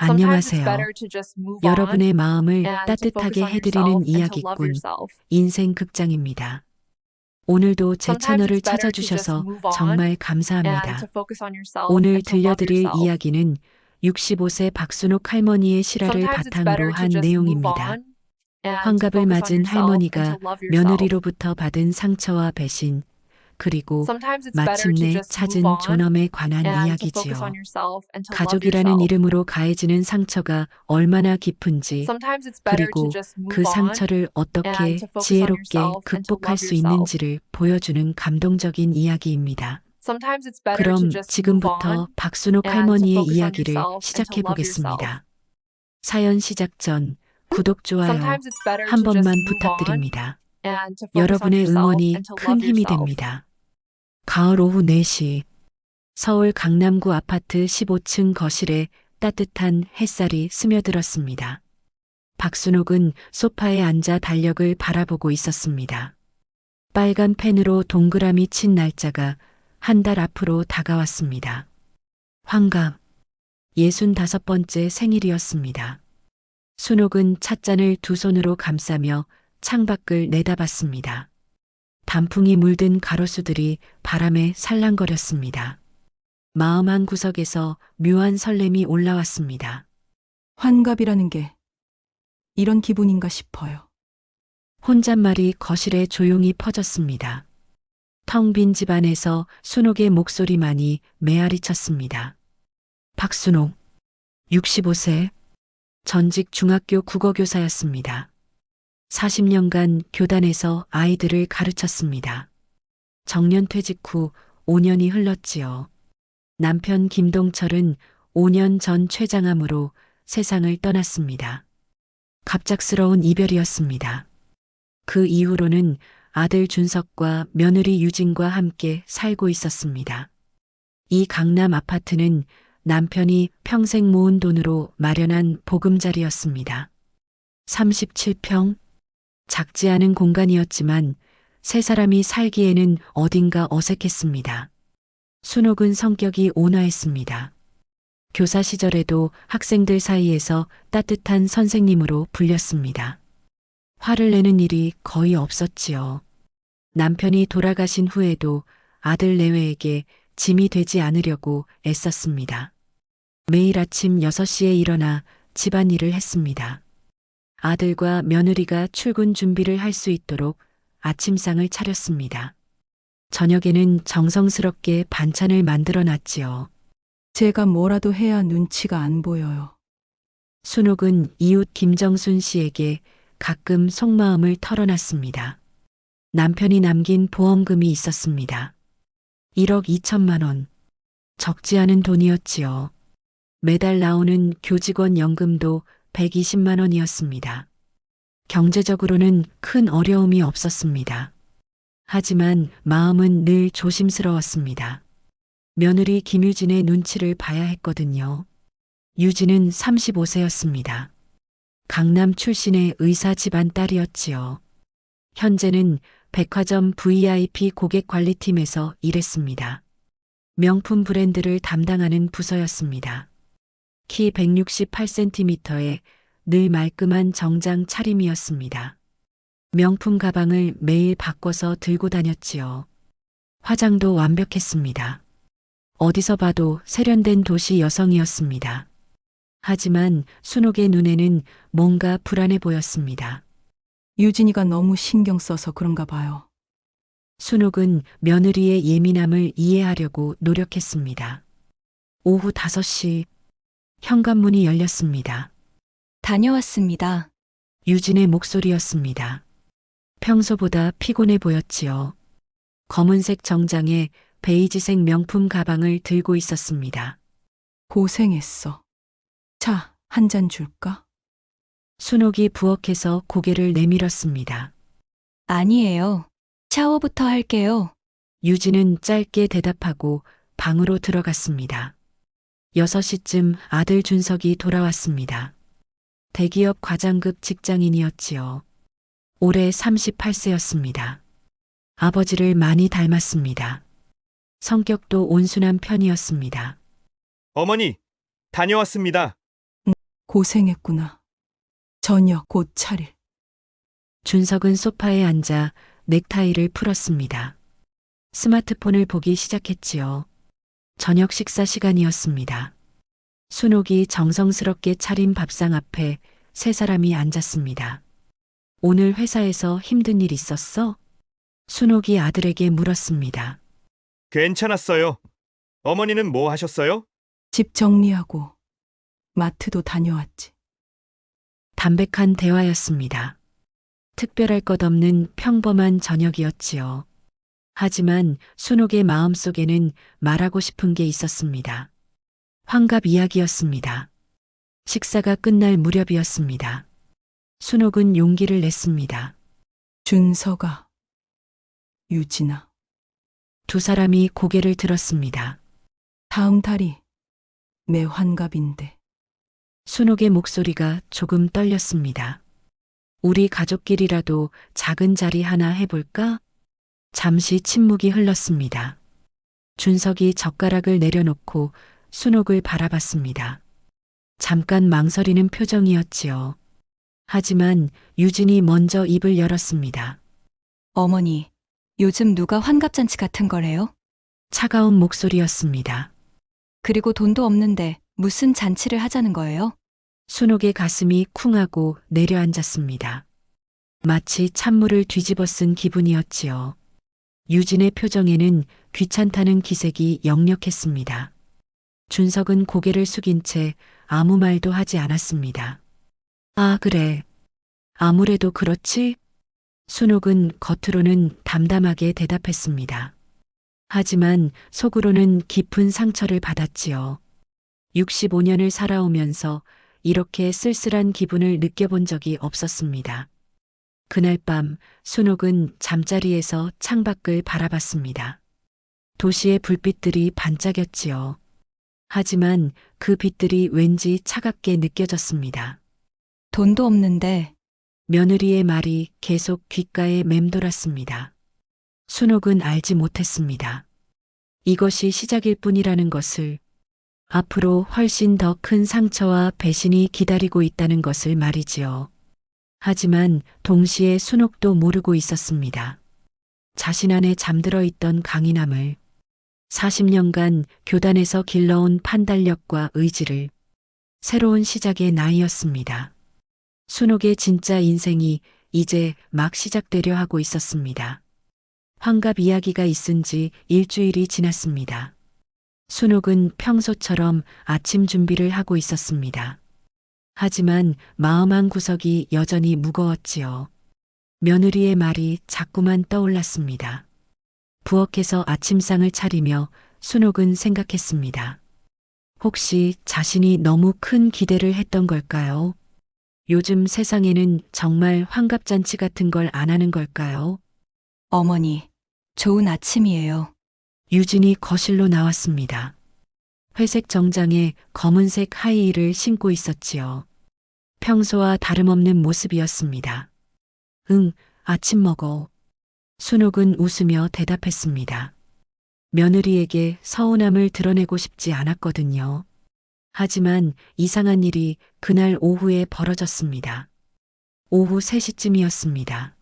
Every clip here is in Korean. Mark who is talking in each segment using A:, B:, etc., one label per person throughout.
A: 안녕하세요. 여러분의 마음을 따뜻하게 해드리는 이야기꾼 인생 극장입니다. 오늘도 제 채널을 찾아주셔서 정말 감사합니다. 오늘 들려드릴 이야기는 65세 박순옥 할머니의 실화를 바탕으로 한 내용입니다. 환갑을 맞은 할머니가 며느리로부터 받은 상처와 배신, 그리고 마침내 찾은 존엄에 관한 이야기지요. 가족이라는 이름으로 가해지는 상처가 얼마나 깊은지, 그리고 그 상처를 어떻게 지혜롭게 극복할 수 있는지를 보여주는 감동적인 이야기입니다. 그럼 지금부터 박순옥 할머니의 이야기를 시작해 보겠습니다. 사연 시작 전 구독, 좋아요 한 번만 부탁드립니다. 여러분의 응원이 큰 힘이 됩니다. 가을 오후 4시, 서울 강남구 아파트 15층 거실에 따뜻한 햇살이 스며들었습니다. 박순옥은 소파에 앉아 달력을 바라보고 있었습니다. 빨간 펜으로 동그라미 친 날짜가 한 달 앞으로 다가왔습니다. 환갑, 65번째 생일이었습니다. 순옥은 찻잔을 두 손으로 감싸며 창밖을 내다봤습니다. 단풍이 물든 가로수들이 바람에 살랑거렸습니다. 마음 한 구석에서 묘한 설렘이 올라왔습니다.
B: 환갑이라는 게 이런 기분인가 싶어요.
A: 혼잣말이 거실에 조용히 퍼졌습니다. 텅 빈 집안에서 순옥의 목소리만이 메아리 쳤습니다. 박순옥, 65세, 전직 중학교 국어교사였습니다. 40년간 교단에서 아이들을 가르쳤습니다. 정년퇴직 후 5년이 흘렀지요. 남편 김동철은 5년 전 췌장암으로 세상을 떠났습니다. 갑작스러운 이별이었습니다. 그 이후로는 아들 준석과 며느리 유진과 함께 살고 있었습니다. 이 강남 아파트는 남편이 평생 모은 돈으로 마련한 보금자리였습니다. 37평, 작지 않은 공간이었지만 세 사람이 살기에는 어딘가 어색했습니다. 순옥은 성격이 온화했습니다. 교사 시절에도 학생들 사이에서 따뜻한 선생님으로 불렸습니다. 화를 내는 일이 거의 없었지요. 남편이 돌아가신 후에도 아들 내외에게 짐이 되지 않으려고 애썼습니다. 매일 아침 6시에 일어나 집안일을 했습니다. 아들과 며느리가 출근 준비를 할 수 있도록 아침상을 차렸습니다. 저녁에는 정성스럽게 반찬을 만들어 놨지요.
B: 제가 뭐라도 해야 눈치가 안 보여요.
A: 순옥은 이웃 김정순 씨에게 가끔 속마음을 털어놨습니다. 남편이 남긴 보험금이 있었습니다. 1억 2천만 원. 적지 않은 돈이었지요. 매달 나오는 교직원 연금도 120만 원이었습니다. 경제적으로는 큰 어려움이 없었습니다. 하지만 마음은 늘 조심스러웠습니다. 며느리 김유진의 눈치를 봐야 했거든요. 유진은 35세였습니다. 강남 출신의 의사 집안 딸이었지요. 현재는 백화점 VIP 고객관리팀에서 일했습니다. 명품 브랜드를 담당하는 부서였습니다. 키 168cm에 늘 말끔한 정장 차림이었습니다. 명품 가방을 매일 바꿔서 들고 다녔지요. 화장도 완벽했습니다. 어디서 봐도 세련된 도시 여성이었습니다. 하지만 순옥의 눈에는 뭔가 불안해 보였습니다.
B: 유진이가 너무 신경 써서 그런가 봐요.
A: 순옥은 며느리의 예민함을 이해하려고 노력했습니다. 오후 5시, 현관문이 열렸습니다.
C: 다녀왔습니다.
A: 유진의 목소리였습니다. 평소보다 피곤해 보였지요. 검은색 정장에 베이지색 명품 가방을 들고 있었습니다.
B: 고생했어. 차, 한 잔 줄까?
A: 순옥이 부엌에서 고개를 내밀었습니다.
C: 아니에요. 샤워부터 할게요.
A: 유진은 짧게 대답하고 방으로 들어갔습니다. 6시쯤 아들 준석이 돌아왔습니다. 대기업 과장급 직장인이었지요. 올해 38세였습니다. 아버지를 많이 닮았습니다. 성격도 온순한 편이었습니다.
D: 어머니, 다녀왔습니다.
B: 고생했구나. 저녁 곧 차릴.
A: 준석은 소파에 앉아 넥타이를 풀었습니다. 스마트폰을 보기 시작했지요. 저녁 식사 시간이었습니다. 순옥이 정성스럽게 차린 밥상 앞에 세 사람이 앉았습니다. 오늘 회사에서 힘든 일 있었어? 순옥이 아들에게 물었습니다.
D: 괜찮았어요. 어머니는 뭐 하셨어요?
B: 집 정리하고 마트도 다녀왔지.
A: 담백한 대화였습니다. 특별할 것 없는 평범한 저녁이었지요. 하지만 순옥의 마음속에는 말하고 싶은 게 있었습니다. 환갑 이야기였습니다. 식사가 끝날 무렵이었습니다. 순옥은 용기를 냈습니다.
B: 준서가, 유진아,
A: 두 사람이 고개를 들었습니다.
B: 다음 달이 내 환갑인데.
A: 순옥의 목소리가 조금 떨렸습니다. 우리 가족끼리라도 작은 자리 하나 해볼까? 잠시 침묵이 흘렀습니다. 준석이 젓가락을 내려놓고 순옥을 바라봤습니다. 잠깐 망설이는 표정이었지요. 하지만 유진이 먼저 입을 열었습니다.
C: 어머니, 요즘 누가 환갑잔치 같은 걸 해요?
A: 차가운 목소리였습니다.
C: 그리고 돈도 없는데 무슨 잔치를 하자는 거예요?
A: 순옥의 가슴이 쿵하고 내려앉았습니다. 마치 찬물을 뒤집어 쓴 기분이었지요. 유진의 표정에는 귀찮다는 기색이 역력했습니다. 준석은 고개를 숙인 채 아무 말도 하지 않았습니다. 아, 그래. 아무래도 그렇지? 순옥은 겉으로는 담담하게 대답했습니다. 하지만 속으로는 깊은 상처를 받았지요. 65년을 살아오면서 이렇게 쓸쓸한 기분을 느껴본 적이 없었습니다. 그날 밤 순옥은 잠자리에서 창밖을 바라봤습니다. 도시의 불빛들이 반짝였지요. 하지만 그 빛들이 왠지 차갑게 느껴졌습니다.
C: 돈도 없는데
A: 며느리의 말이 계속 귓가에 맴돌았습니다. 순옥은 알지 못했습니다. 이것이 시작일 뿐이라는 것을, 앞으로 훨씬 더 큰 상처와 배신이 기다리고 있다는 것을 말이지요. 하지만 동시에 순옥도 모르고 있었습니다. 자신 안에 잠들어 있던 강인함을, 40년간 교단에서 길러온 판단력과 의지를, 새로운 시작의 나이였습니다. 순옥의 진짜 인생이 이제 막 시작되려 하고 있었습니다. 환갑 이야기가 있은 지 일주일이 지났습니다. 순옥은 평소처럼 아침 준비를 하고 있었습니다. 하지만 마음 한 구석이 여전히 무거웠지요. 며느리의 말이 자꾸만 떠올랐습니다. 부엌에서 아침상을 차리며 순옥은 생각했습니다. 혹시 자신이 너무 큰 기대를 했던 걸까요? 요즘 세상에는 정말 환갑잔치 같은 걸 안 하는 걸까요?
C: 어머니, 좋은 아침이에요.
A: 유진이 거실로 나왔습니다. 회색 정장에 검은색 하이힐을 신고 있었지요. 평소와 다름없는 모습이었습니다. 응, 아침 먹어. 순옥은 웃으며 대답했습니다. 며느리에게 서운함을 드러내고 싶지 않았거든요. 하지만 이상한 일이 그날 오후에 벌어졌습니다. 오후 3시쯤이었습니다.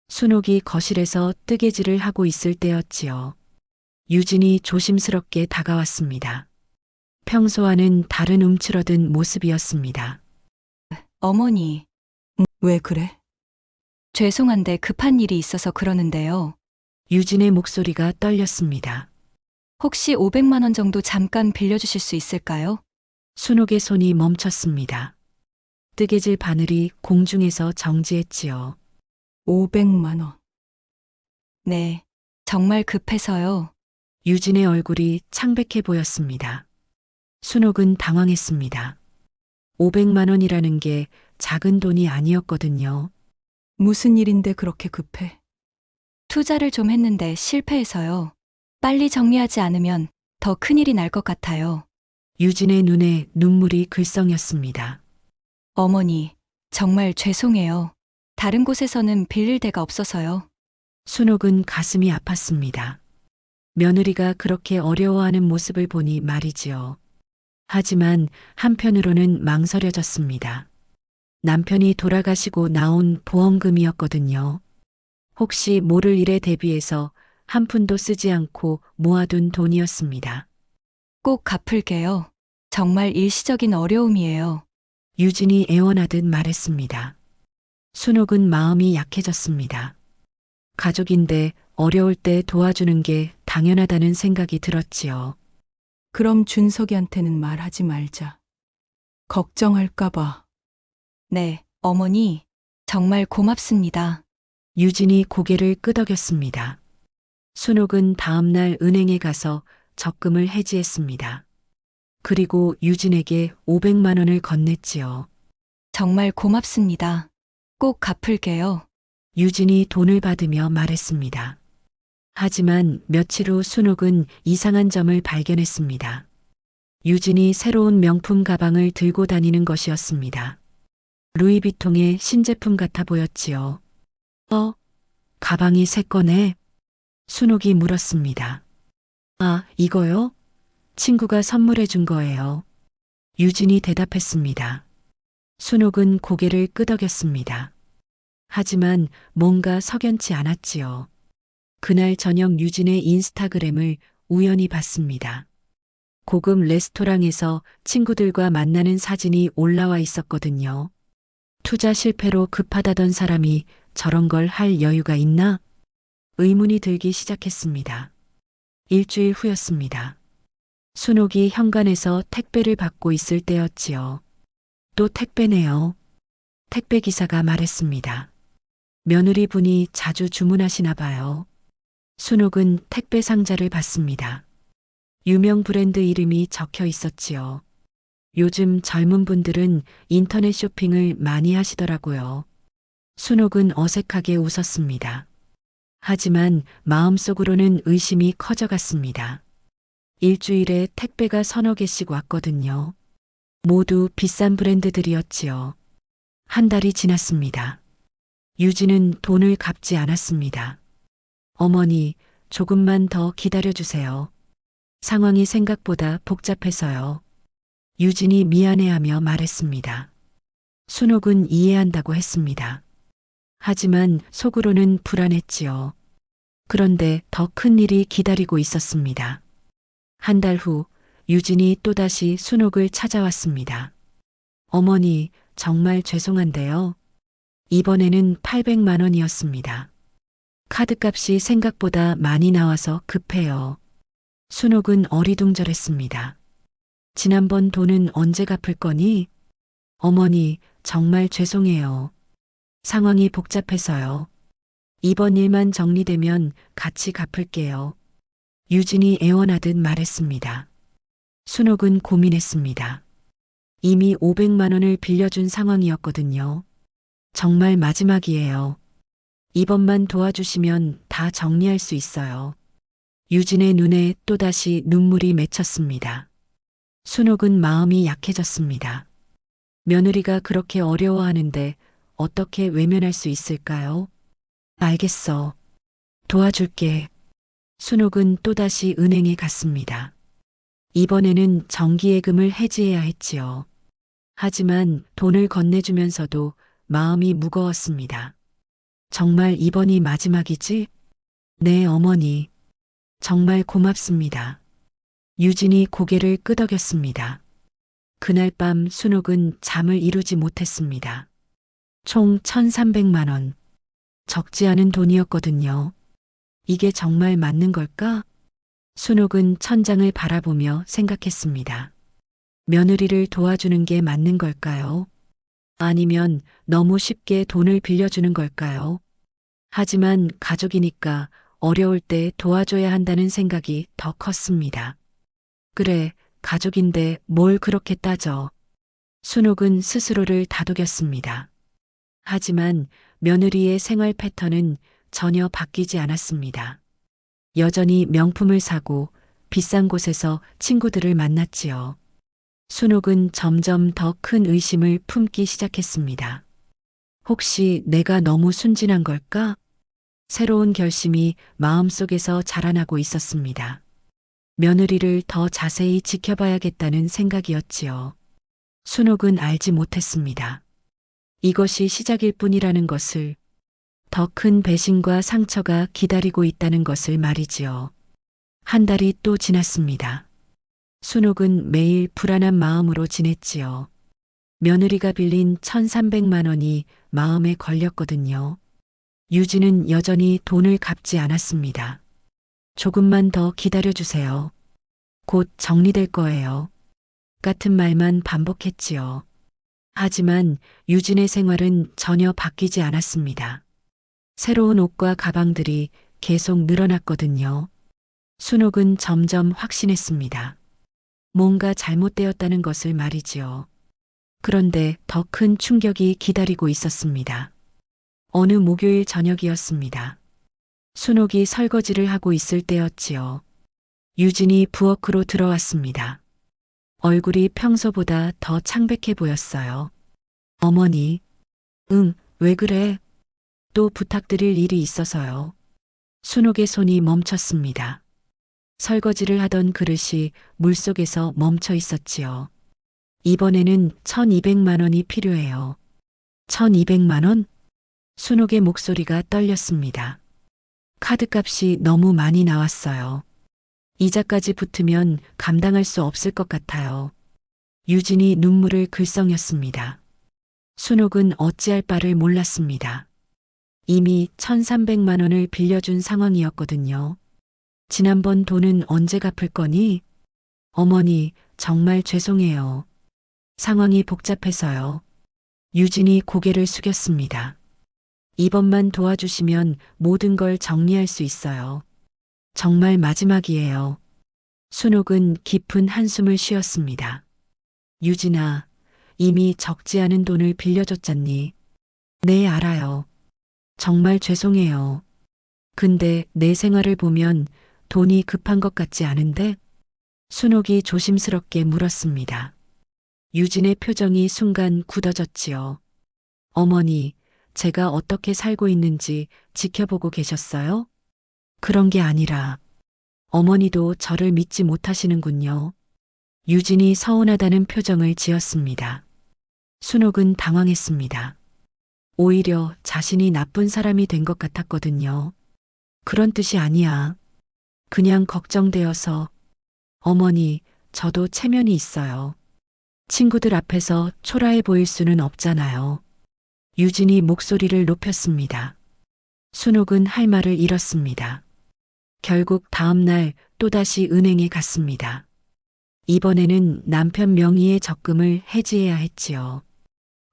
A: 순옥이 거실에서 뜨개질을 하고 있을 때였지요. 유진이 조심스럽게 다가왔습니다. 평소와는 다른 움츠러든 모습이었습니다.
C: 어머니,
B: 왜 그래?
C: 죄송한데 급한 일이 있어서 그러는데요.
A: 유진의 목소리가 떨렸습니다.
C: 혹시 500만 원 정도 잠깐 빌려주실 수 있을까요?
A: 순옥의 손이 멈췄습니다. 뜨개질 바늘이 공중에서 정지했지요.
B: 500만 원.
C: 네, 정말 급해서요.
A: 유진의 얼굴이 창백해 보였습니다. 순옥은 당황했습니다. 500만 원이라는 게 작은 돈이 아니었거든요.
B: 무슨 일인데 그렇게 급해?
C: 투자를 좀 했는데 실패해서요. 빨리 정리하지 않으면 더 큰일이 날 것 같아요.
A: 유진의 눈에 눈물이 글썽였습니다.
C: 어머니, 정말 죄송해요. 다른 곳에서는 빌릴 데가 없어서요.
A: 순옥은 가슴이 아팠습니다. 며느리가 그렇게 어려워하는 모습을 보니 말이지요. 하지만 한편으로는 망설여졌습니다. 남편이 돌아가시고 나온 보험금이었거든요. 혹시 모를 일에 대비해서 한 푼도 쓰지 않고 모아둔 돈이었습니다.
C: 꼭 갚을게요. 정말 일시적인 어려움이에요.
A: 유진이 애원하듯 말했습니다. 순옥은 마음이 약해졌습니다. 가족인데 어려울 때 도와주는 게 당연하다는 생각이 들었지요.
B: 그럼 준석이한테는 말하지 말자. 걱정할까봐.
C: 네, 어머니. 정말 고맙습니다.
A: 유진이 고개를 끄덕였습니다. 순옥은 다음날 은행에 가서 적금을 해지했습니다. 그리고 유진에게 500만 원을 건넸지요.
C: 정말 고맙습니다. 꼭 갚을게요.
A: 유진이 돈을 받으며 말했습니다. 하지만 며칠 후 순옥은 이상한 점을 발견했습니다. 유진이 새로운 명품 가방을 들고 다니는 것이었습니다. 루이비통의 신제품 같아 보였지요. 가방이 새 거네. 순옥이 물었습니다. 아, 이거요? 친구가 선물해 준 거예요. 유진이 대답했습니다. 순옥은 고개를 끄덕였습니다. 하지만 뭔가 석연치 않았지요. 그날 저녁 유진의 인스타그램을 우연히 봤습니다. 고급 레스토랑에서 친구들과 만나는 사진이 올라와 있었거든요. 투자 실패로 급하다던 사람이 저런 걸 할 여유가 있나? 의문이 들기 시작했습니다. 일주일 후였습니다. 순옥이 현관에서 택배를 받고 있을 때였지요. 또 택배네요. 택배 기사가 말했습니다. 며느리 분이 자주 주문하시나 봐요. 순옥은 택배 상자를 받습니다. 유명 브랜드 이름이 적혀 있었지요. 요즘 젊은 분들은 인터넷 쇼핑을 많이 하시더라고요. 순옥은 어색하게 웃었습니다. 하지만 마음속으로는 의심이 커져갔습니다. 일주일에 택배가 서너 개씩 왔거든요. 모두 비싼 브랜드들이었지요. 한 달이 지났습니다. 유진은 돈을 갚지 않았습니다. 어머니, 조금만 더 기다려주세요. 상황이 생각보다 복잡해서요. 유진이 미안해하며 말했습니다. 순옥은 이해한다고 했습니다. 하지만 속으로는 불안했지요. 그런데 더 큰 일이 기다리고 있었습니다. 한 달 후, 유진이 또다시 순옥을 찾아왔습니다. 어머니, 정말 죄송한데요. 이번에는 800만 원이었습니다. 카드값이 생각보다 많이 나와서 급해요. 순옥은 어리둥절했습니다. 지난번 돈은 언제 갚을 거니? 어머니, 정말 죄송해요. 상황이 복잡해서요. 이번 일만 정리되면 같이 갚을게요. 유진이 애원하듯 말했습니다. 순옥은 고민했습니다. 이미 500만 원을 빌려준 상황이었거든요. 정말 마지막이에요. 이번만 도와주시면 다 정리할 수 있어요. 유진의 눈에 또다시 눈물이 맺혔습니다. 순옥은 마음이 약해졌습니다. 며느리가 그렇게 어려워하는데 어떻게 외면할 수 있을까요? 알겠어. 도와줄게. 순옥은 또다시 은행에 갔습니다. 이번에는 정기예금을 해지해야 했지요. 하지만 돈을 건네주면서도 마음이 무거웠습니다. 정말 이번이 마지막이지? 네, 어머니. 정말 고맙습니다. 유진이 고개를 끄덕였습니다. 그날 밤 순옥은 잠을 이루지 못했습니다. 총 1,300만 원. 적지 않은 돈이었거든요. 이게 정말 맞는 걸까? 순옥은 천장을 바라보며 생각했습니다. 며느리를 도와주는 게 맞는 걸까요? 아니면 너무 쉽게 돈을 빌려주는 걸까요? 하지만 가족이니까 어려울 때 도와줘야 한다는 생각이 더 컸습니다. 그래, 가족인데 뭘 그렇게 따져. 순옥은 스스로를 다독였습니다. 하지만 며느리의 생활 패턴은 전혀 바뀌지 않았습니다. 여전히 명품을 사고 비싼 곳에서 친구들을 만났지요. 순옥은 점점 더 큰 의심을 품기 시작했습니다. 혹시 내가 너무 순진한 걸까? 새로운 결심이 마음속에서 자라나고 있었습니다. 며느리를 더 자세히 지켜봐야겠다는 생각이었지요. 순옥은 알지 못했습니다. 이것이 시작일 뿐이라는 것을, 더 큰 배신과 상처가 기다리고 있다는 것을 말이지요. 한 달이 또 지났습니다. 순옥은 매일 불안한 마음으로 지냈지요. 며느리가 빌린 1,300만 원이 마음에 걸렸거든요. 유진은 여전히 돈을 갚지 않았습니다. 조금만 더 기다려주세요. 곧 정리될 거예요. 같은 말만 반복했지요. 하지만 유진의 생활은 전혀 바뀌지 않았습니다. 새로운 옷과 가방들이 계속 늘어났거든요. 순옥은 점점 확신했습니다. 뭔가 잘못되었다는 것을 말이지요. 그런데 더 큰 충격이 기다리고 있었습니다. 어느 목요일 저녁이었습니다. 순옥이 설거지를 하고 있을 때였지요. 유진이 부엌으로 들어왔습니다. 얼굴이 평소보다 더 창백해 보였어요. 어머니, 왜 그래? 또 부탁드릴 일이 있어서요. 순옥의 손이 멈췄습니다. 설거지를 하던 그릇이 물속에서 멈춰 있었지요. 이번에는 1,200만 원이 필요해요. 1,200만 원? 순옥의 목소리가 떨렸습니다. 카드값이 너무 많이 나왔어요. 이자까지 붙으면 감당할 수 없을 것 같아요. 유진이 눈물을 글썽였습니다. 순옥은 어찌할 바를 몰랐습니다. 이미 1,300만 원을 빌려준 상황이었거든요. 지난번 돈은 언제 갚을 거니? 어머니, 정말 죄송해요. 상황이 복잡해서요. 유진이 고개를 숙였습니다. 이번만 도와주시면 모든 걸 정리할 수 있어요. 정말 마지막이에요. 순옥은 깊은 한숨을 쉬었습니다. 유진아, 이미 적지 않은 돈을 빌려줬잖니. 네, 알아요. 정말 죄송해요. 근데 내 생활을 보면 돈이 급한 것 같지 않은데? 순옥이 조심스럽게 물었습니다. 유진의 표정이 순간 굳어졌지요. 어머니, 제가 어떻게 살고 있는지 지켜보고 계셨어요? 그런 게 아니라 어머니도 저를 믿지 못하시는군요. 유진이 서운하다는 표정을 지었습니다. 순옥은 당황했습니다. 오히려 자신이 나쁜 사람이 된 것 같았거든요. 그런 뜻이 아니야. 그냥 걱정되어서. 어머니, 저도 체면이 있어요. 친구들 앞에서 초라해 보일 수는 없잖아요. 유진이 목소리를 높였습니다. 순옥은 할 말을 잃었습니다. 결국 다음 날 또다시 은행에 갔습니다. 이번에는 남편 명의의 적금을 해지해야 했지요.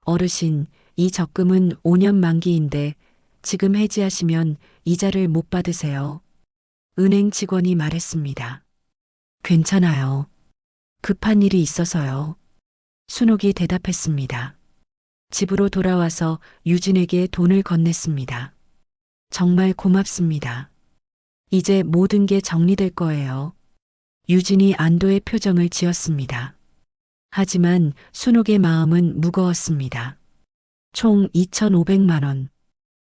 A: 어르신, 이 적금은 5년 만기인데 지금 해지하시면 이자를 못 받으세요. 은행 직원이 말했습니다. 괜찮아요. 급한 일이 있어서요. 순옥이 대답했습니다. 집으로 돌아와서 유진에게 돈을 건넸습니다. 정말 고맙습니다. 이제 모든 게 정리될 거예요. 유진이 안도의 표정을 지었습니다. 하지만 순옥의 마음은 무거웠습니다. 총 2,500만 원.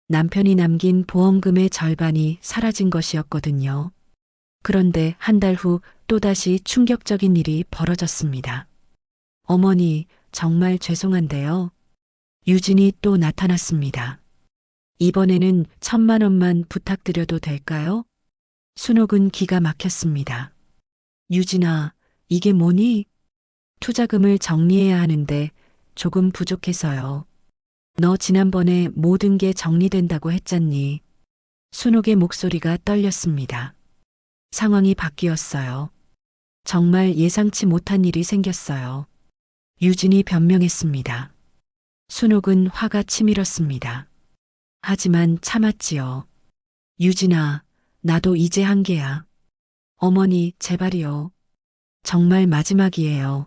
A: 남편이 남긴 보험금의 절반이 사라진 것이었거든요. 그런데 한 달 후 또다시 충격적인 일이 벌어졌습니다. 어머니, 정말 죄송한데요. 유진이 또 나타났습니다. 이번에는 1,000만 원만 부탁드려도 될까요? 순옥은 기가 막혔습니다. 유진아, 이게 뭐니? 투자금을 정리해야 하는데 조금 부족해서요. 너 지난번에 모든 게 정리된다고 했잖니. 순옥의 목소리가 떨렸습니다. 상황이 바뀌었어요. 정말 예상치 못한 일이 생겼어요. 유진이 변명했습니다. 순옥은 화가 치밀었습니다. 하지만 참았지요. 유진아, 나도 이제 한계야. 어머니, 제발이요. 정말 마지막이에요.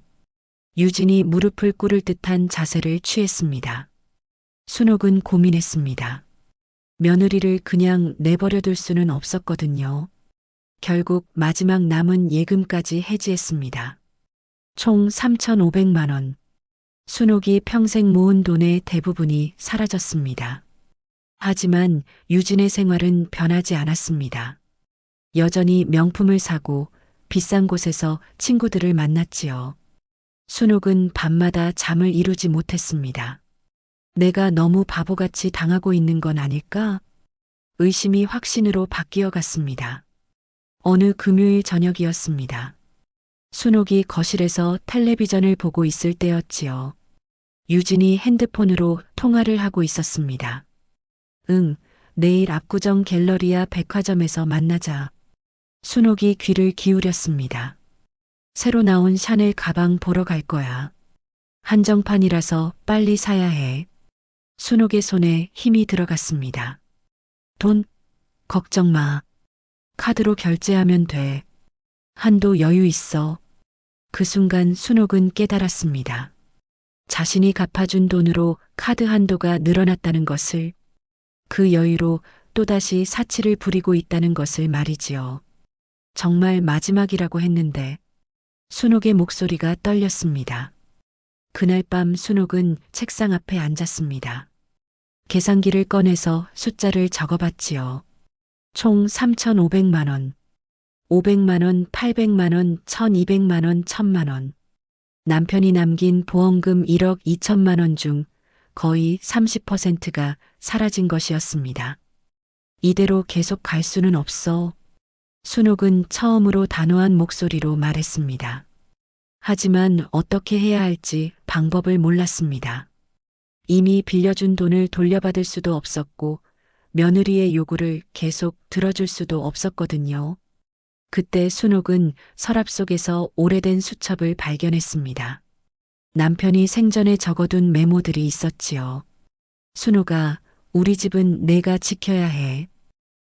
A: 유진이 무릎을 꿇을 듯한 자세를 취했습니다. 순옥은 고민했습니다. 며느리를 그냥 내버려둘 수는 없었거든요. 결국 마지막 남은 예금까지 해지했습니다. 총 3,500만 원. 순옥이 평생 모은 돈의 대부분이 사라졌습니다. 하지만 유진의 생활은 변하지 않았습니다. 여전히 명품을 사고 비싼 곳에서 친구들을 만났지요. 순옥은 밤마다 잠을 이루지 못했습니다. 내가 너무 바보같이 당하고 있는 건 아닐까? 의심이 확신으로 바뀌어 갔습니다. 어느 금요일 저녁이었습니다. 순옥이 거실에서 텔레비전을 보고 있을 때였지요. 유진이 핸드폰으로 통화를 하고 있었습니다. 응, 내일 압구정 갤러리아 백화점에서 만나자. 순옥이 귀를 기울였습니다. 새로 나온 샤넬 가방 보러 갈 거야. 한정판이라서 빨리 사야 해. 순옥의 손에 힘이 들어갔습니다. 돈? 걱정 마. 카드로 결제하면 돼. 한도 여유 있어. 그 순간 순옥은 깨달았습니다. 자신이 갚아준 돈으로 카드 한도가 늘어났다는 것을, 그 여유로 또다시 사치를 부리고 있다는 것을 말이지요. 정말 마지막이라고 했는데 순옥의 목소리가 떨렸습니다. 그날 밤 순옥은 책상 앞에 앉았습니다. 계산기를 꺼내서 숫자를 적어봤지요. 총 3,500만 원, 500만 원, 800만 원, 1,200만 원, 1,000만 원. 남편이 남긴 보험금 1억 2천만 원 중 거의 30%가 사라진 것이었습니다. 이대로 계속 갈 수는 없어. 순옥은 처음으로 단호한 목소리로 말했습니다. 하지만 어떻게 해야 할지 방법을 몰랐습니다. 이미 빌려준 돈을 돌려받을 수도 없었고 며느리의 요구를 계속 들어줄 수도 없었거든요. 그때 순옥은 서랍 속에서 오래된 수첩을 발견했습니다. 남편이 생전에 적어둔 메모들이 있었지요. 순옥아, 우리 집은 내가 지켜야 해.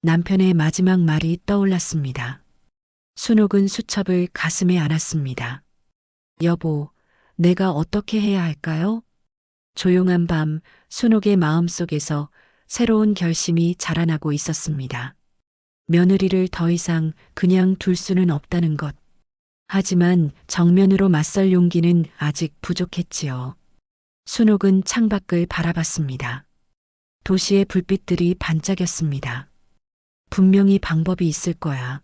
A: 남편의 마지막 말이 떠올랐습니다. 순옥은 수첩을 가슴에 안았습니다. 여보, 내가 어떻게 해야 할까요? 조용한 밤, 순옥의 마음속에서 새로운 결심이 자라나고 있었습니다. 며느리를 더 이상 그냥 둘 수는 없다는 것. 하지만 정면으로 맞설 용기는 아직 부족했지요. 순옥은 창밖을 바라봤습니다. 도시의 불빛들이 반짝였습니다. 분명히 방법이 있을 거야.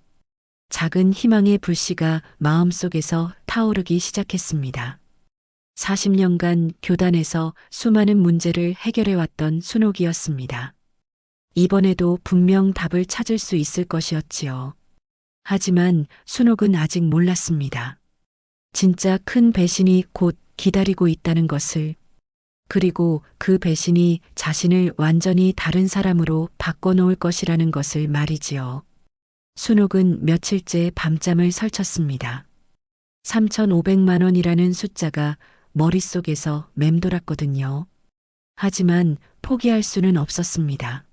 A: 작은 희망의 불씨가 마음속에서 타오르기 시작했습니다. 40년간 교단에서 수많은 문제를 해결해왔던 순옥이었습니다. 이번에도 분명 답을 찾을 수 있을 것이었지요. 하지만 순옥은 아직 몰랐습니다. 진짜 큰 배신이 곧 기다리고 있다는 것을, 그리고 그 배신이 자신을 완전히 다른 사람으로 바꿔놓을 것이라는 것을 말이지요. 순옥은 며칠째 밤잠을 설쳤습니다. 3,500만 원이라는 숫자가 머릿속에서 맴돌았거든요. 하지만 포기할 수는 없었습니다.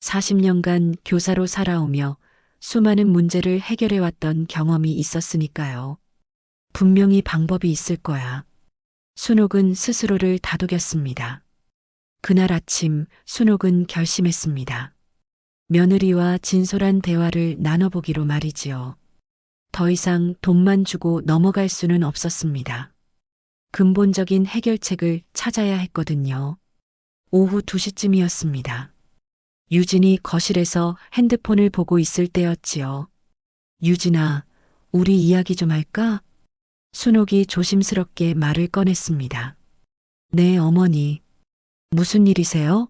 A: 40년간 교사로 살아오며 수많은 문제를 해결해왔던 경험이 있었으니까요. 분명히 방법이 있을 거야. 순옥은 스스로를 다독였습니다. 그날 아침 순옥은 결심했습니다. 며느리와 진솔한 대화를 나눠보기로 말이지요. 더 이상 돈만 주고 넘어갈 수는 없었습니다. 근본적인 해결책을 찾아야 했거든요. 오후 2시쯤이었습니다. 유진이 거실에서 핸드폰을 보고 있을 때였지요. 유진아, 우리 이야기 좀 할까? 순옥이 조심스럽게 말을 꺼냈습니다. 네, 어머니. 무슨 일이세요?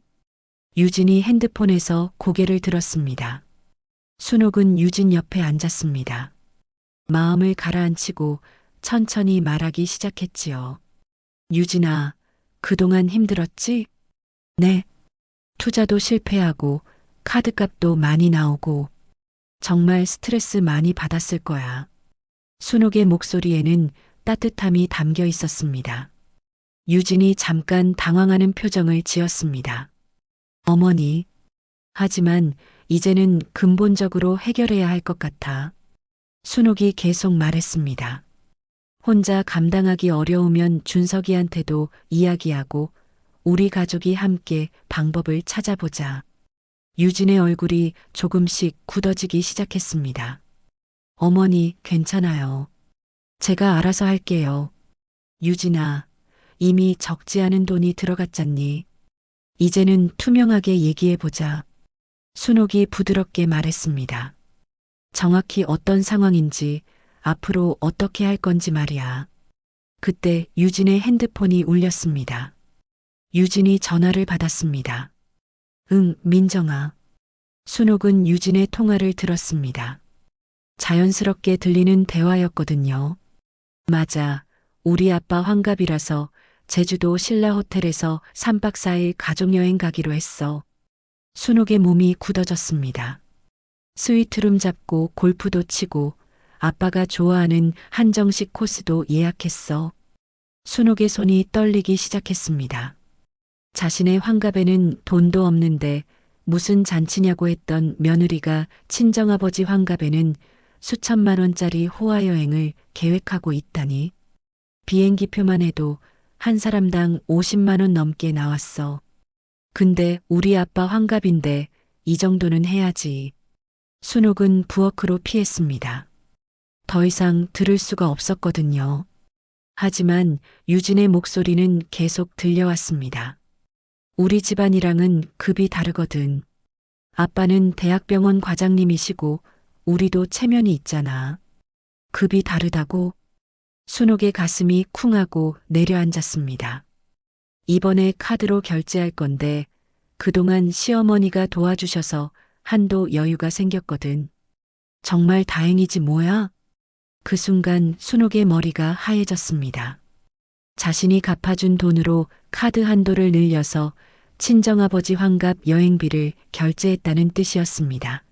A: 유진이 핸드폰에서 고개를 들었습니다. 순옥은 유진 옆에 앉았습니다. 마음을 가라앉히고 천천히 말하기 시작했지요. 유진아, 그동안 힘들었지? 네. 투자도 실패하고 카드값도 많이 나오고 정말 스트레스 많이 받았을 거야. 순옥의 목소리에는 따뜻함이 담겨 있었습니다. 유진이 잠깐 당황하는 표정을 지었습니다. 어머니, 하지만 이제는 근본적으로 해결해야 할 것 같아. 순옥이 계속 말했습니다. 혼자 감당하기 어려우면 준석이한테도 이야기하고 우리 가족이 함께 방법을 찾아보자. 유진의 얼굴이 조금씩 굳어지기 시작했습니다. 어머니, 괜찮아요. 제가 알아서 할게요. 유진아, 이미 적지 않은 돈이 들어갔잖니. 이제는 투명하게 얘기해보자. 순옥이 부드럽게 말했습니다. 정확히 어떤 상황인지 앞으로 어떻게 할 건지 말이야. 그때 유진의 핸드폰이 울렸습니다. 유진이 전화를 받았습니다. 응, 민정아. 순옥은 유진의 통화를 들었습니다. 자연스럽게 들리는 대화였거든요. 맞아. 우리 아빠 환갑이라서 제주도 신라 호텔에서 3박 4일 가족여행 가기로 했어. 순옥의 몸이 굳어졌습니다. 스위트룸 잡고 골프도 치고 아빠가 좋아하는 한정식 코스도 예약했어. 순옥의 손이 떨리기 시작했습니다. 자신의 환갑에는 돈도 없는데 무슨 잔치냐고 했던 며느리가 친정아버지 환갑에는 수천만 원짜리 호화여행을 계획하고 있다니. 비행기표만 해도 한 사람당 50만 원 넘게 나왔어. 근데 우리 아빠 환갑인데 이 정도는 해야지. 순옥은 부엌으로 피했습니다. 더 이상 들을 수가 없었거든요. 하지만 유진의 목소리는 계속 들려왔습니다. 우리 집안이랑은 급이 다르거든. 아빠는 대학병원 과장님이시고 우리도 체면이 있잖아. 급이 다르다고? 순옥의 가슴이 쿵하고 내려앉았습니다. 이번에 카드로 결제할 건데 그동안 시어머니가 도와주셔서 한도 여유가 생겼거든. 정말 다행이지 뭐야? 그 순간 순옥의 머리가 하얘졌습니다. 자신이 갚아준 돈으로 카드 한도를 늘려서 친정아버지 환갑 여행비를 결제했다는 뜻이었습니다.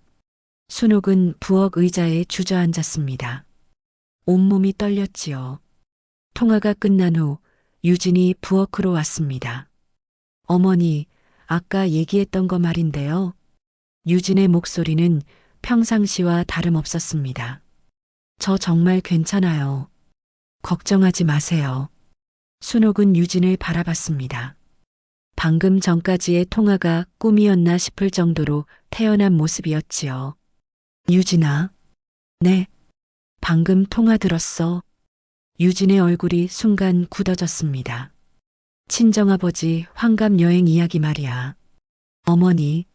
A: 순옥은 부엌 의자에 주저앉았습니다. 온몸이 떨렸지요. 통화가 끝난 후 유진이 부엌으로 왔습니다. 어머니, 아까 얘기했던 거 말인데요. 유진의 목소리는 평상시와 다름없었습니다. 저 정말 괜찮아요. 걱정하지 마세요. 순옥은 유진을 바라봤습니다. 방금 전까지의 통화가 꿈이었나 싶을 정도로 태연한 모습이었지요. 유진아. 네. 방금 통화 들었어. 유진의 얼굴이 순간 굳어졌습니다. 친정아버지 환갑 여행 이야기 말이야. 어머니,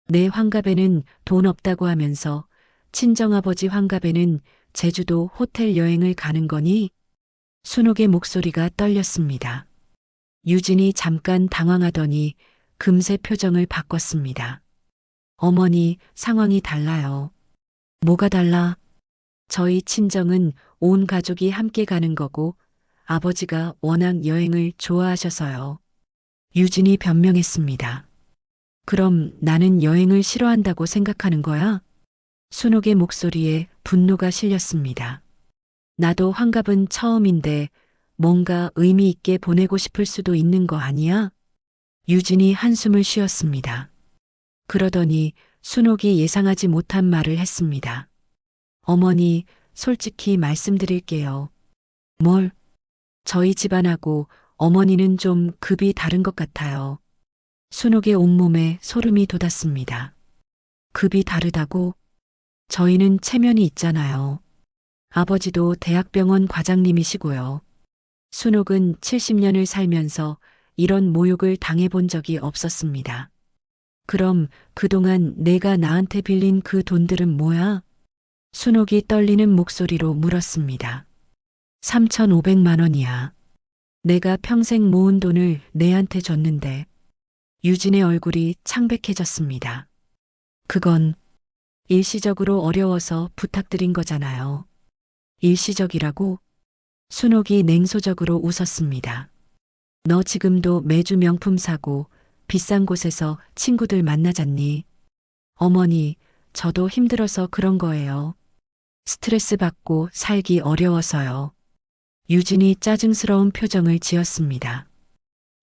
A: 내 환갑에는 돈 없다고 하면서 친정아버지 환갑에는 제주도 호텔 여행을 가는 거니? 순옥의 목소리가 떨렸습니다. 유진이 잠깐 당황하더니 금세 표정을 바꿨습니다. 어머니, 상황이 달라요. 뭐가 달라? 저희 친정은 온 가족이 함께 가는 거고 아버지가 워낙 여행을 좋아하셔서요. 유진이 변명했습니다. 그럼 나는 여행을 싫어한다고 생각하는 거야? 순옥의 목소리에 분노가 실렸습니다. 나도 환갑은 처음인데 뭔가 의미 있게 보내고 싶을 수도 있는 거 아니야? 유진이 한숨을 쉬었습니다. 그러더니 순옥이 예상하지 못한 말을 했습니다. 어머니, 솔직히 말씀드릴게요. 뭘? 저희 집안하고 어머니는 좀 급이 다른 것 같아요. 순옥의 온몸에 소름이 돋았습니다. 급이 다르다고? 저희는 체면이 있잖아요. 아버지도 대학병원 과장님이시고요. 순옥은 70년을 살면서 이런 모욕을 당해본 적이 없었습니다. 그럼 그동안 내가 나한테 빌린 그 돈들은 뭐야? 순옥이 떨리는 목소리로 물었습니다. 3,500만 원이야. 내가 평생 모은 돈을 내한테 줬는데. 유진의 얼굴이 창백해졌습니다. 그건 일시적으로 어려워서 부탁드린 거잖아요. 일시적이라고? 순옥이 냉소적으로 웃었습니다. 너 지금도 매주 명품 사고 비싼 곳에서 친구들 만나잖니. 어머니, 저도 힘들어서 그런 거예요. 스트레스 받고 살기 어려워서요. 유진이 짜증스러운 표정을 지었습니다.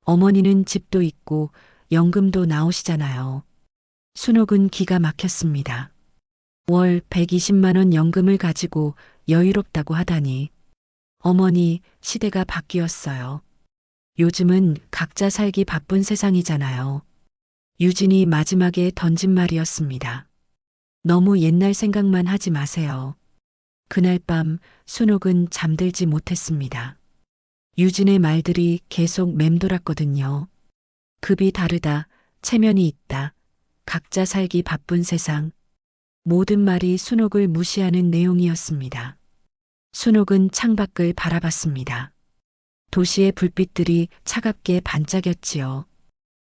A: 어머니는 집도 있고 연금도 나오시잖아요. 순옥은 기가 막혔습니다. 월 120만 원 연금을 가지고 여유롭다고 하다니. 어머니, 시대가 바뀌었어요. 요즘은 각자 살기 바쁜 세상이잖아요. 유진이 마지막에 던진 말이었습니다. 너무 옛날 생각만 하지 마세요. 그날 밤 순옥은 잠들지 못했습니다. 유진의 말들이 계속 맴돌았거든요. 급이 다르다, 체면이 있다, 각자 살기 바쁜 세상. 모든 말이 순옥을 무시하는 내용이었습니다. 순옥은 창밖을 바라봤습니다. 도시의 불빛들이 차갑게 반짝였지요.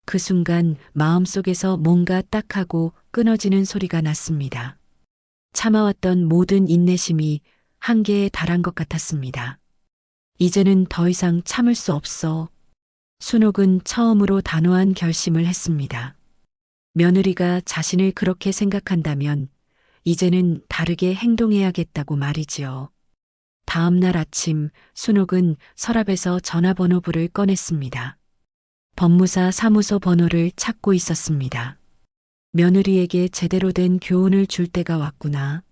A: 그 순간 마음속에서 뭔가 딱하고 끊어지는 소리가 났습니다. 참아왔던 모든 인내심이 한계에 달한 것 같았습니다. 이제는 더 이상 참을 수 없어. 순옥은 처음으로 단호한 결심을 했습니다. 며느리가 자신을 그렇게 생각한다면 이제는 다르게 행동해야겠다고 말이지요. 다음 날 아침 순옥은 서랍에서 전화번호부를 꺼냈습니다. 법무사 사무소 번호를 찾고 있었습니다. 며느리에게 제대로 된 교훈을 줄 때가 왔구나.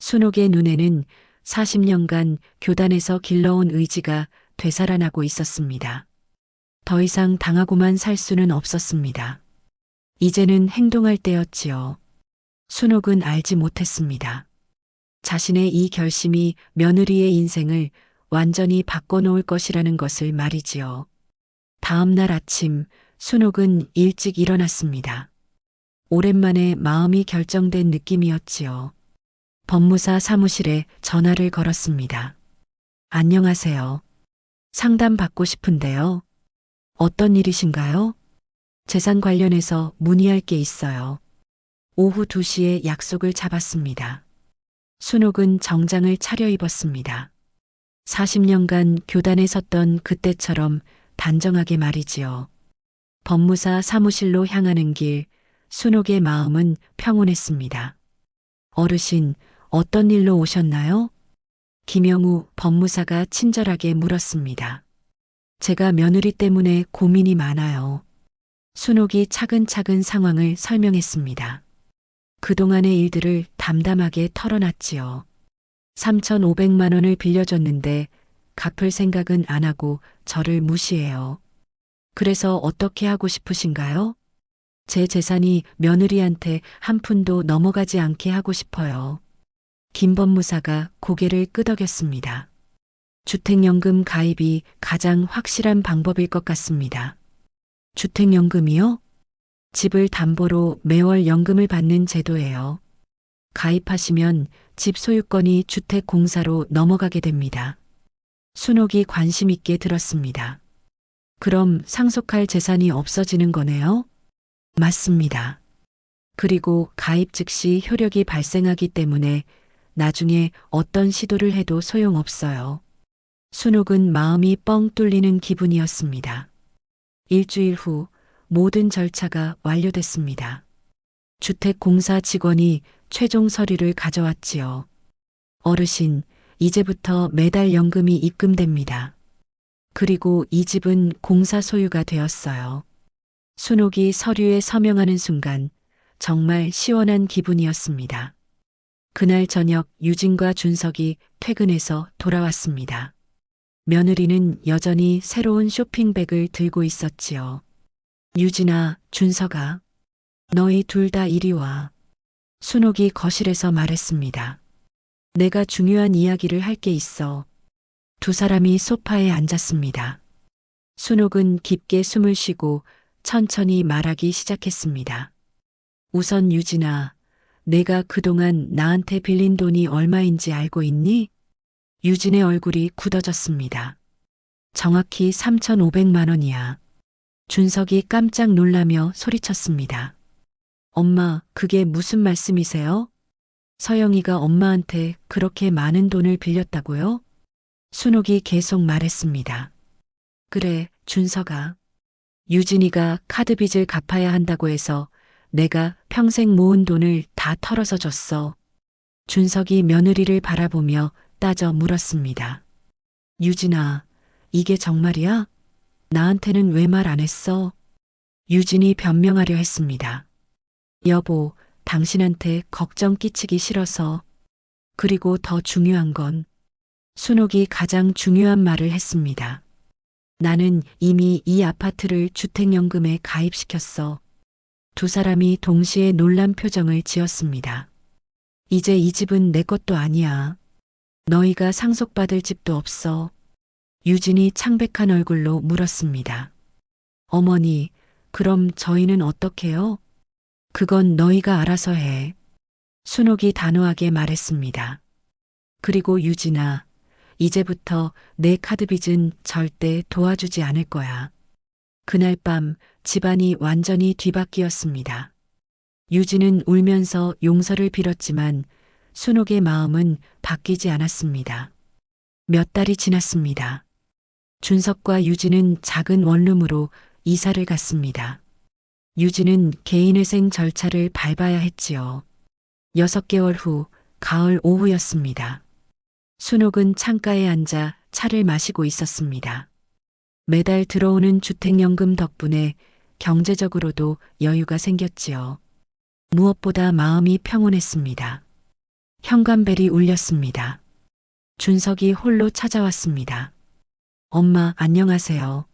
A: 순옥의 눈에는 40년간 교단에서 길러온 의지가 되살아나고 있었습니다. 더 이상 당하고만 살 수는 없었습니다. 이제는 행동할 때였지요. 순옥은 알지 못했습니다. 자신의 이 결심이 며느리의 인생을 완전히 바꿔놓을 것이라는 것을 말이지요. 다음 날 아침 순옥은 일찍 일어났습니다. 오랜만에 마음이 결정된 느낌이었지요. 법무사 사무실에 전화를 걸었습니다. 안녕하세요. 상담 받고 싶은데요. 어떤 일이신가요? 재산 관련해서 문의할 게 있어요. 오후 2시에 약속을 잡았습니다. 순옥은 정장을 차려입었습니다. 40년간 교단에 섰던 그때처럼 단정하게 말이지요. 법무사 사무실로 향하는 길, 순옥의 마음은 평온했습니다. 어르신, 어떤 일로 오셨나요? 김영우 법무사가 친절하게 물었습니다. 제가 며느리 때문에 고민이 많아요. 순옥이 차근차근 상황을 설명했습니다. 그동안의 일들을 담담하게 털어놨지요. 3,500만 원을 빌려줬는데 갚을 생각은 안 하고 저를 무시해요. 그래서 어떻게 하고 싶으신가요? 제 재산이 며느리한테 한 푼도 넘어가지 않게 하고 싶어요. 김 법무사가 고개를 끄덕였습니다. 주택연금 가입이 가장 확실한 방법일 것 같습니다. 주택연금이요? 집을 담보로 매월 연금을 받는 제도예요. 가입하시면 집 소유권이 주택공사로 넘어가게 됩니다. 순옥이 관심 있게 들었습니다. 그럼 상속할 재산이 없어지는 거네요? 맞습니다. 그리고 가입 즉시 효력이 발생하기 때문에 나중에 어떤 시도를 해도 소용없어요. 순옥은 마음이 뻥 뚫리는 기분이었습니다. 일주일 후 모든 절차가 완료됐습니다. 주택공사 직원이 최종 서류를 가져왔지요. 어르신, 이제부터 매달 연금이 입금됩니다. 그리고 이 집은 공사 소유가 되었어요. 순옥이 서류에 서명하는 순간 정말 시원한 기분이었습니다. 그날 저녁 유진과 준석이 퇴근해서 돌아왔습니다. 며느리는 여전히 새로운 쇼핑백을 들고 있었지요. 유진아, 준석아, 너희 둘 다 이리 와. 순옥이 거실에서 말했습니다. 내가 중요한 이야기를 할 게 있어. 두 사람이 소파에 앉았습니다. 순옥은 깊게 숨을 쉬고 천천히 말하기 시작했습니다. 우선 유진아, 내가 그동안 나한테 빌린 돈이 얼마인지 알고 있니? 유진의 얼굴이 굳어졌습니다. 정확히 3,500만 원이야. 준석이 깜짝 놀라며 소리쳤습니다. 엄마, 그게 무슨 말씀이세요? 서영이가 엄마한테 그렇게 많은 돈을 빌렸다고요? 순옥이 계속 말했습니다. 그래, 준석아. 유진이가 카드 빚을 갚아야 한다고 해서 내가 평생 모은 돈을 다 털어서 줬어. 준석이 며느리를 바라보며 따져 물었습니다. 유진아, 이게 정말이야? 나한테는 왜 말 안 했어? 유진이 변명하려 했습니다. 여보, 당신한테 걱정 끼치기 싫어서. 그리고 더 중요한 건 순옥이 가장 중요한 말을 했습니다. 나는 이미 이 아파트를 주택연금에 가입시켰어. 두 사람이 동시에 놀란 표정을 지었습니다. 이제 이 집은 내 것도 아니야. 너희가 상속받을 집도 없어. 유진이 창백한 얼굴로 물었습니다. 어머니, 그럼 저희는 어떡해요? 그건 너희가 알아서 해. 순옥이 단호하게 말했습니다. 그리고 유진아, 이제부터 내 카드빚은 절대 도와주지 않을 거야. 그날 밤 집안이 완전히 뒤바뀌었습니다. 유진은 울면서 용서를 빌었지만 순옥의 마음은 바뀌지 않았습니다. 몇 달이 지났습니다. 준석과 유진은 작은 원룸으로 이사를 갔습니다. 유진은 개인회생 절차를 밟아야 했지요. 6개월 후 가을 오후였습니다. 순옥은 창가에 앉아 차를 마시고 있었습니다. 매달 들어오는 주택연금 덕분에 경제적으로도 여유가 생겼지요. 무엇보다 마음이 평온했습니다. 현관벨이 울렸습니다. 준석이 홀로 찾아왔습니다. 엄마, 안녕하세요.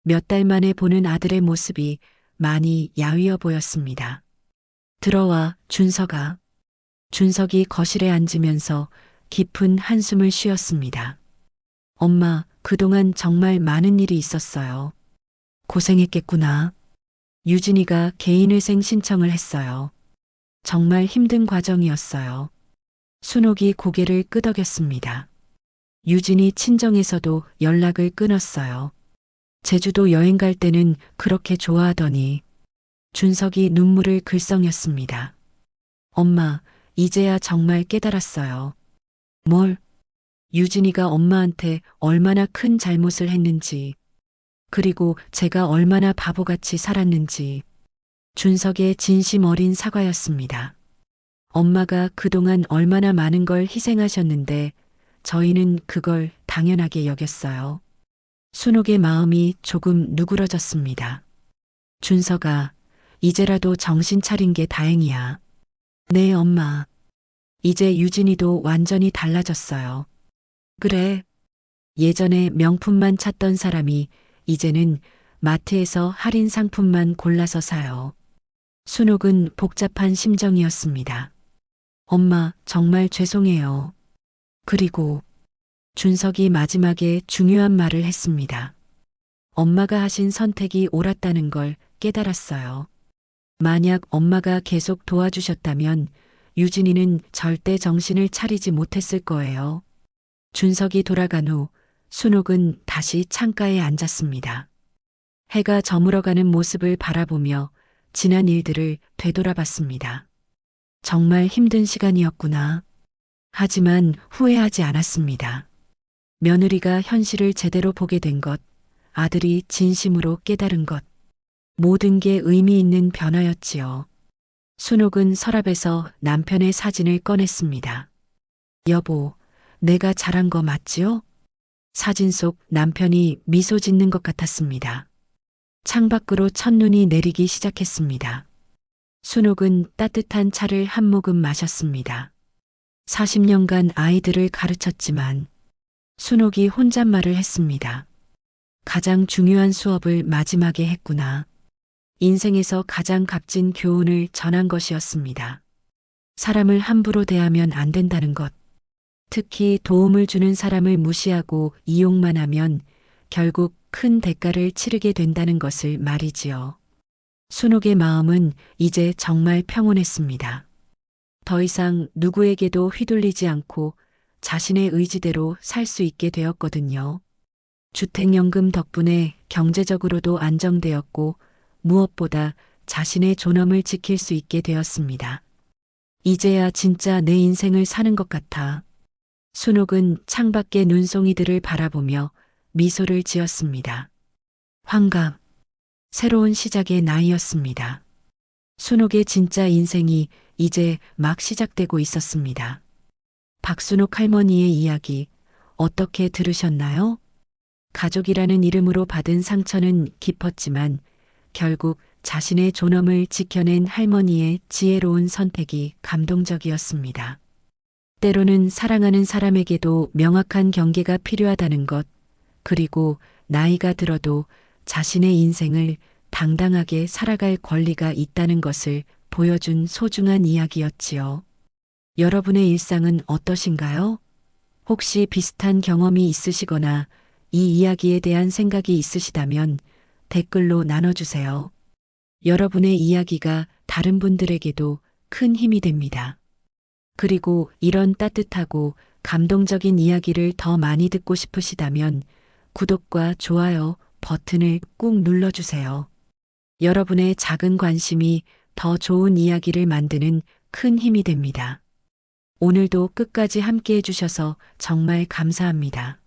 A: 몇 달 만에 보는 아들의 모습이 많이 야위어 보였습니다. 들어와, 준석아. 준석이 거실에 앉으면서 깊은 한숨을 쉬었습니다. 엄마, 그동안 정말 많은 일이 있었어요. 고생했겠구나. 유진이가 개인회생 신청을 했어요. 정말 힘든 과정이었어요. 순옥이 고개를 끄덕였습니다. 유진이 친정에서도 연락을 끊었어요. 제주도 여행 갈 때는 그렇게 좋아하더니. 준석이 눈물을 글썽였습니다. 엄마, 이제야 정말 깨달았어요. 뭘? 유진이가 엄마한테 얼마나 큰 잘못을 했는지, 그리고 제가 얼마나 바보같이 살았는지. 준석의 진심 어린 사과였습니다. 엄마가 그동안 얼마나 많은 걸 희생하셨는데 저희는 그걸 당연하게 여겼어요. 순옥의 마음이 조금 누그러졌습니다. 준석아, 이제라도 정신 차린 게 다행이야. 네, 엄마. 이제 유진이도 완전히 달라졌어요. 그래. 예전에 명품만 찾던 사람이 이제는 마트에서 할인 상품만 골라서 사요. 순옥은 복잡한 심정이었습니다. 엄마, 정말 죄송해요. 그리고 준석이 마지막에 중요한 말을 했습니다. 엄마가 하신 선택이 옳았다는 걸 깨달았어요. 만약 엄마가 계속 도와주셨다면 유진이는 절대 정신을 차리지 못했을 거예요. 준석이 돌아간 후 순옥은 다시 창가에 앉았습니다. 해가 저물어가는 모습을 바라보며 지난 일들을 되돌아봤습니다. 정말 힘든 시간이었구나. 하지만 후회하지 않았습니다. 며느리가 현실을 제대로 보게 된 것, 아들이 진심으로 깨달은 것, 모든 게 의미 있는 변화였지요. 순옥은 서랍에서 남편의 사진을 꺼냈습니다. 여보, 내가 잘한 거 맞지요? 사진 속 남편이 미소 짓는 것 같았습니다. 창밖으로 첫눈이 내리기 시작했습니다. 순옥은 따뜻한 차를 한 모금 마셨습니다. 40년간 아이들을 가르쳤지만 순옥이 혼잣말을 했습니다. 가장 중요한 수업을 마지막에 했구나. 인생에서 가장 값진 교훈을 전한 것이었습니다. 사람을 함부로 대하면 안 된다는 것. 특히 도움을 주는 사람을 무시하고 이용만 하면 결국 큰 대가를 치르게 된다는 것을 말이지요. 순옥의 마음은 이제 정말 평온했습니다. 더 이상 누구에게도 휘둘리지 않고 자신의 의지대로 살 수 있게 되었거든요. 주택연금 덕분에 경제적으로도 안정되었고 무엇보다 자신의 존엄을 지킬 수 있게 되었습니다. 이제야 진짜 내 인생을 사는 것 같아. 순옥은 창밖의 눈송이들을 바라보며 미소를 지었습니다. 환갑, 새로운 시작의 나이였습니다. 순옥의 진짜 인생이 이제 막 시작되고 있었습니다. 박순옥 할머니의 이야기 어떻게 들으셨나요? 가족이라는 이름으로 받은 상처는 깊었지만 결국 자신의 존엄을 지켜낸 할머니의 지혜로운 선택이 감동적이었습니다. 때로는 사랑하는 사람에게도 명확한 경계가 필요하다는 것, 그리고 나이가 들어도 자신의 인생을 당당하게 살아갈 권리가 있다는 것을 보여준 소중한 이야기였지요. 여러분의 일상은 어떠신가요? 혹시 비슷한 경험이 있으시거나 이 이야기에 대한 생각이 있으시다면 댓글로 나눠주세요. 여러분의 이야기가 다른 분들에게도 큰 힘이 됩니다. 그리고 이런 따뜻하고 감동적인 이야기를 더 많이 듣고 싶으시다면 구독과 좋아요 버튼을 꾹 눌러주세요. 여러분의 작은 관심이 더 좋은 이야기를 만드는 큰 힘이 됩니다. 오늘도 끝까지 함께 해주셔서 정말 감사합니다.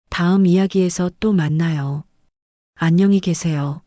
A: 다음 이야기에서 또 만나요. 안녕히 계세요.